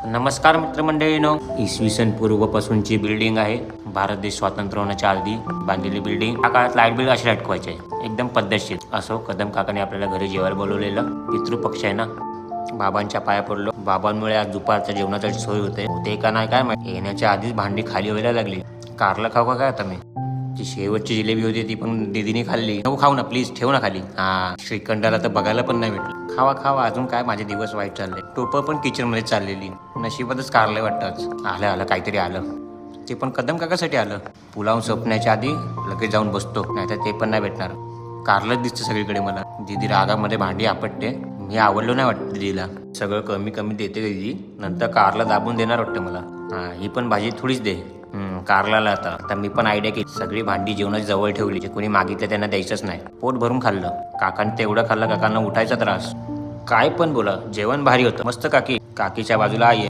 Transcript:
नमस्कार मित्रमंडळीनो, इसवी सन पूर्वपासूनची बिल्डिंग आहे. भारत देश स्वातंत्र्य होण्याच्या आधी बांधलेली बिल्डिंग. त्या काळात लाईट बिल अशी लटकवायचे, एकदम पद्धतशीर. असो, कदम काकाने आपल्याला घरी जेवायला बोलवलेलं. पितृपक्ष आहे ना, बाबांच्या पाया पडलो. बाबांमुळे आज दुपारच्या जेवणाची सोय होते का नाही काय माहिती. येण्याच्या आधीच भांडी खाली व्हायला लागली. कारला खाऊ का काय आता मी? जी शेवटची जिलेबी होती ती पण दीदीने खाल्ली. नको खाऊ ना प्लीज, ठेव ना खाली. हा, श्रीखंडाला तर बघायला पण नाही भेटलं. खावा खावा, अजून काय माझे दिवस वाईट चालले. टोपं पण किचन मध्ये चाललेली. नशिबातच कारलंय वाटतंच. आलं काहीतरी आलं. ते पण कदम काकासाठी आलं. पुलाव संपण्याच्या आधी लगेच जाऊन बसतो, नाहीतर ते पण नाही भेटणार. कारलंच दिसतं सगळीकडे मला. दीदी रागामध्ये भांडी आपटते. मी आवडलो नाही वाटतं दीदीला. सगळं कमी कमी देते दीदी, नंतर कारला दाबून देणार वाटतं मला. हा, ही पण भाजी थोडीच दे. कारला आता मी पण आयडिया केली. सगळी भांडी जेवणाची जवळ ठेवली. जे कोणी मागितलं त्यांना द्यायचंच नाही. पोट भरून खाल्लं. काकांनी तेवढं खाल्लं, काकांना उठायचा त्रास. काय पण बोला, जेवण भारी होतं. मस्त काकीच्या बाजूला आई आहे.